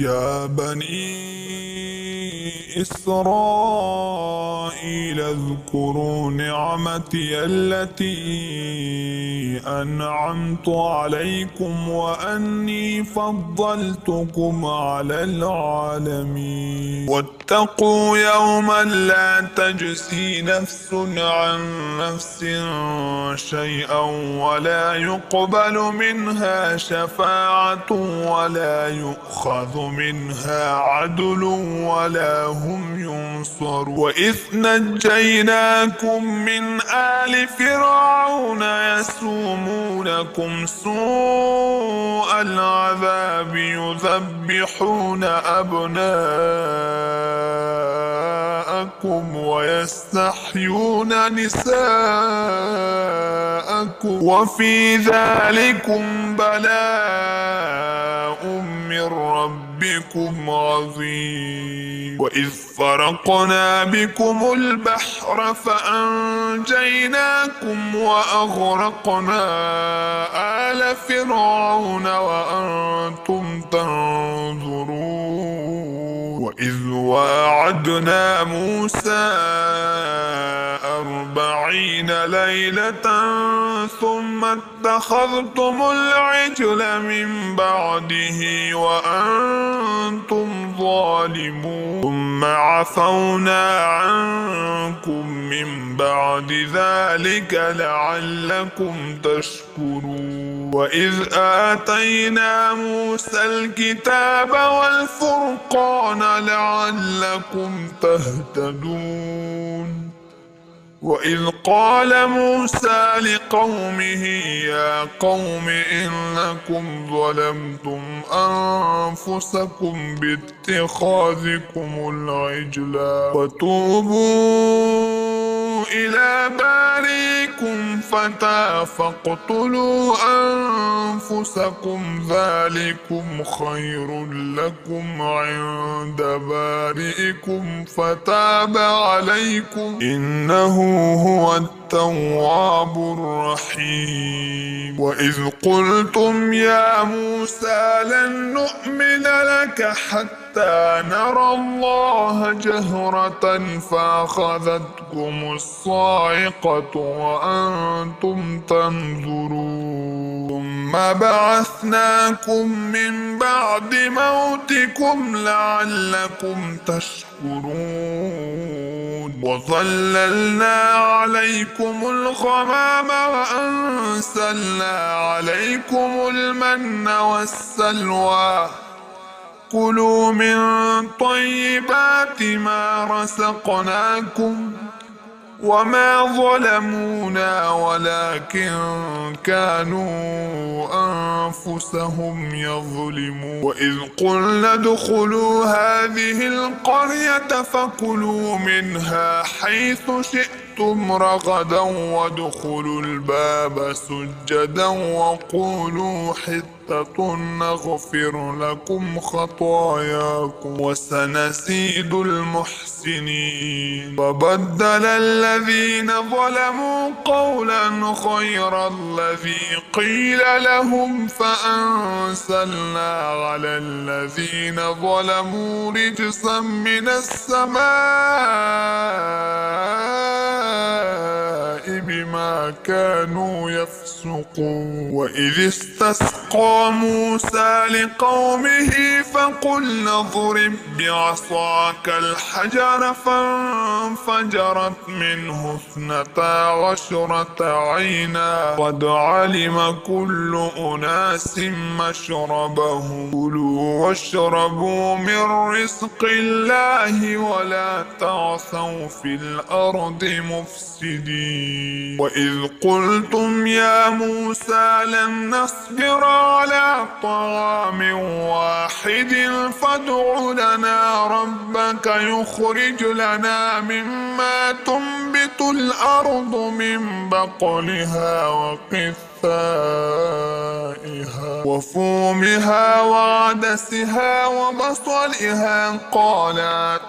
يا بني إسرائيل اذكروا نعمتي التي أنعمت عليكم وأني فضلتكم على العالمين واتقوا يوما لا تجزي نفس عن نفس شيئا ولا يقبل منها شفاعة ولا يؤخذ منها عدل ولا هم ينصرون وإذ نجيناكم من آل فرعون يسومونكم سوء العذاب يذبحون أبناءكم ويستحيون نساءكم وفي ذلكم بلاء من ربكم عظيم وإذ فرقنا بكم البحر فأنجيناكم وأغرقنا آل فرعون وأنتم تنظرون وإذ واعدنا موسى 40 ليلة ثم اتخذتم العجل من بعده وأنتم ظالمون ثم عفونا عنكم من بعد ذلك لعلكم تشكرون وإذ آتينا موسى الكتاب والفرقان لعلكم تهتدون وإذ قال موسى لقومه يا قوم إنكم ظلمتم أنفسكم باتخاذكم العجل فتوبوا إلى بارئكم فاقتلوا أنفسكم ذلكم خير لكم عند بارئكم فتاب عليكم إنه هو التواب الرحيم وإذ قلتم يا موسى لن نؤمن لك حتى نرى الله جهرة فأخذتكم الصاعقة وأنتم تنظرون ثم بعثناكم من بعد موتكم لعلكم تشكرون وظللنا عليكم الغمام وأنزلنا عليكم المن والسلوى كلوا من طيبات ما رزقناكم وما ظلمونا ولكن كانوا أنفسهم يظلمون وإذ قلنا ادخلوا هذه القرية فكلوا منها حيث شئتم رغدا وادخلوا الباب سجدا وقولوا حطة نغفر لكم خطاياكم وسنزيد المحسنين فبدل الذين ظلموا قولا غير الذي قيل لهم فأنزلنا على الذين ظلموا رجزا من السماء بما كانوا يفسقون وإذ استسقى موسى لقومه فقلنا اضرب بعصاك الحجر فانفجرت منه 12 عينا قد علم كل أناس مشربهم كلوا واشربوا من رزق الله ولا تعثوا في الأرض مفسدين وإذ قلتم يا موسى لن نصبر على طعام واحد فادع لنا ربك يخرج لنا مما تنبت الأرض الأرض من بقلها وقثائها وفومها وعدسها وبصلها قال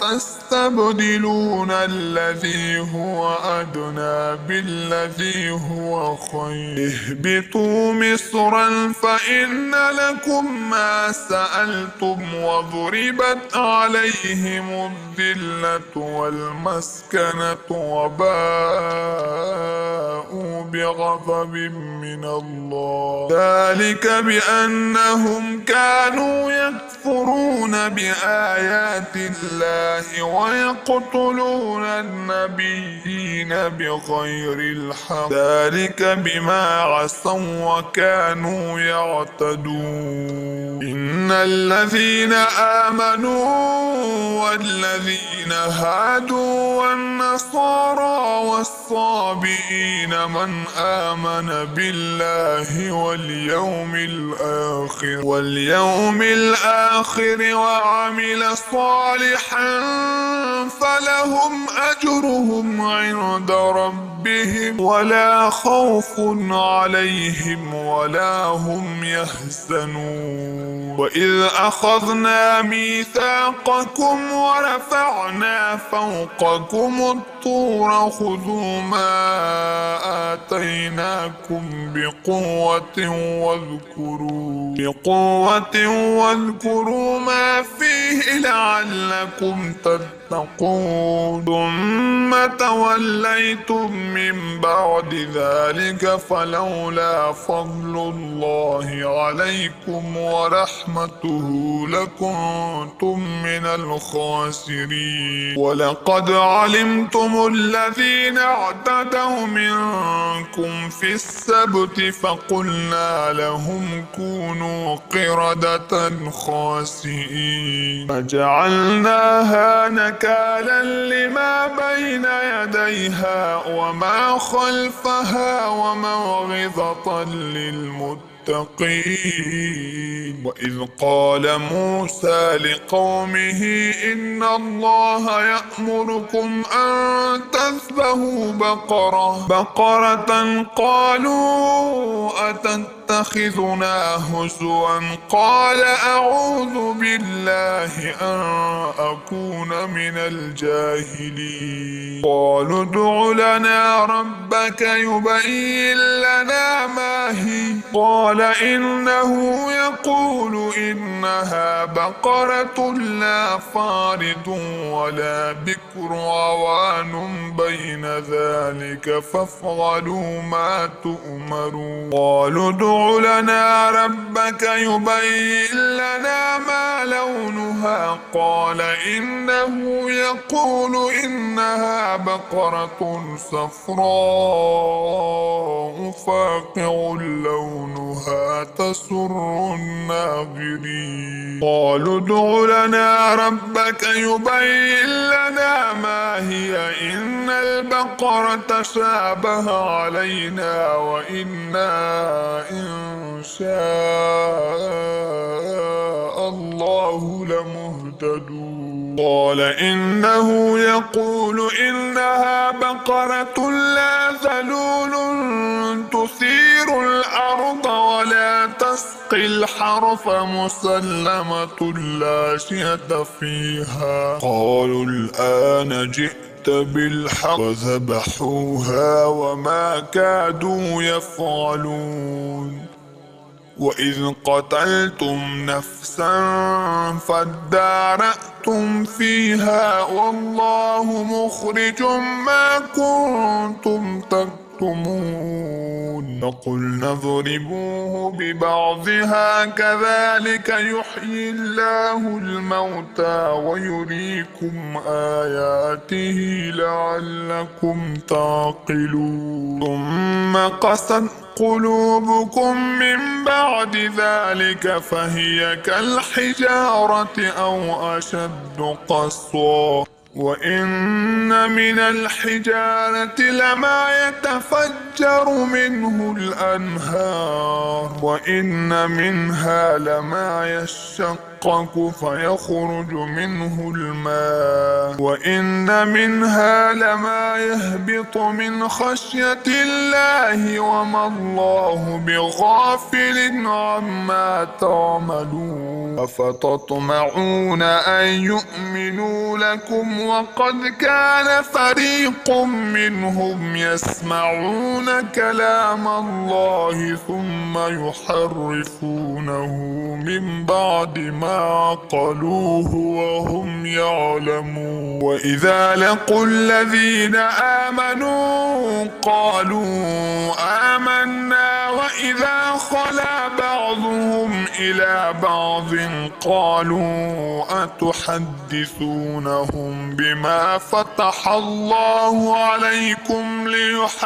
أتستبدلون الذي هو أدنى بالذي هو خير اهبطوا مصرا فإن لكم ما سألتم وضربت عليهم الذلة والمسكنة وباءوا بغضب من الله ذلك بأنهم كانوا يكفرون بآيات الله ويقتلون النبيين بغير الحق ذلك بما عصوا وكانوا يعتدون إن الذين آمنوا والذين هادوا والنصارى والصابئين من آمن بالله واليوم الآخر وعمل صالحا فلهم أجرهم عند ربهم ولا خوف عليهم ولا هم يحزنون وإذ أخذنا ميثاقكم ورفعنا فوقكم الطور خذوا ما آتيناكم بقوة واذكروا ما فيه لعلكم تتقون ثم توليتم من بعد ذلك فلولا فضل الله عليكم ورحمته لكنتم من الخاسرين ولقد علمتم الذين اعتدوا منكم في السبت فقلنا لهم كونوا قردة خاسئين فجعلناها نكالا لما بين يديها وما خلفها وموعظة للمتقين وإذ قال موسى لقومه إن الله يأمركم أن تذبحوا بقرة قالوا أتتخذنا هزوا قال أعوذ بالله أن أكون من الجاهلين قالوا ادع لنا ربك يبين لنا ما هي قال إنه يقول إنها بقرة لا فارض ولا بكر عوان بين ذلك فافعلوا ما تؤمرون قالوا ادع لنا ربك يبين لنا ما لونها قال إنه يقول إنها بقرة صفراء فاقع لونها تسر الناظرين قالوا ادع لنا ربك يبين لنا ما هي إن البقرة شابه علينا وإنا إن شاء الله لمهتدون قال إنه يقول إنها بقرة لا ذلول تثير الأرض ولا تسقي الحرث مسلمة لا شية فيها قالوا الآن جئت بالحق فذبحوها وما كادوا يفعلون وإذ قتلتم نفسا فادارأتم فيها والله مخرج ما كنتم تكتمون فقلنا اضربوه ببعضها كذلك يحيي الله الموتى ويريكم آياته لعلكم تعقلون ثم قست قلوبكم من بعد ذلك فهي كالحجارة أو أشد قسوة وإن من الحجارة لما يتفجر منه الأنهار وإن منها لما يشقق يشقق فيخرج منه الماء وإن منها لما يهبط من خشية الله وما الله بغافل عما تعملون أفتطمعون أن يؤمنوا لكم وقد كان فريق منهم يسمعون كلام الله ثم يحرفونه من بعد ما عقلوه وهم يعلمون وإذا لقوا الذين آمنوا قالوا آمنا وإذا خلا بعضهم إلى بعض قالوا أتحدثونهم بما فتح الله عليكم ليحاجوكم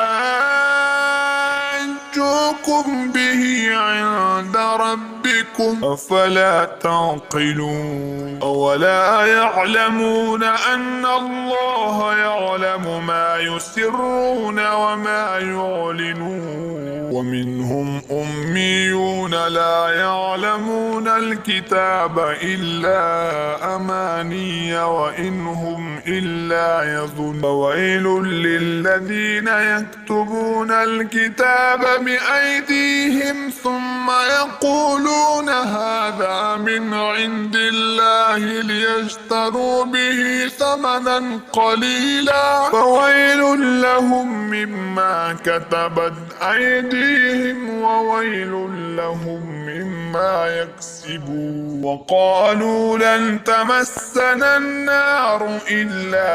به عند ربكم أفلا تعقلون أولا يعلمون أن الله يعلم ما يسرون وما يعلنون ومنهم أميون لا يعلمون الكتاب إلا أماني وإن هم إلا يظنون فويل للذين يكتبون الكتاب بأيديهم ثم يقولون هذا من عند الله ليشتروا به ثمنا قليلا فويل لهم مما كتبت أيديهم وويل لهم مما يكسبون وقالوا لن تمسنا النار إلا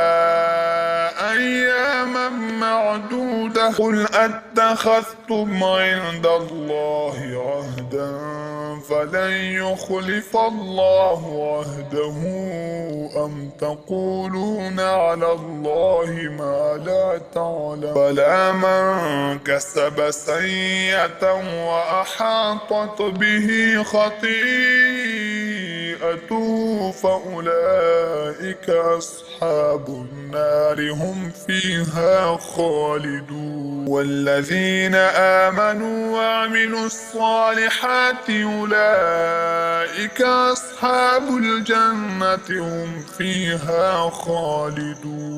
أياما معدودة قل أتخذتم عند الله عهدا فلن يخلف الله عهده أم تقولون على الله ما لا تعلم بلى من كسب سيئة وأحاطت به خطيئته فأولئك أصحاب النار هم فيها خالدون والذين آمنوا وعملوا الصالحات أولئك أصحاب الجنة هم فيها خالدون.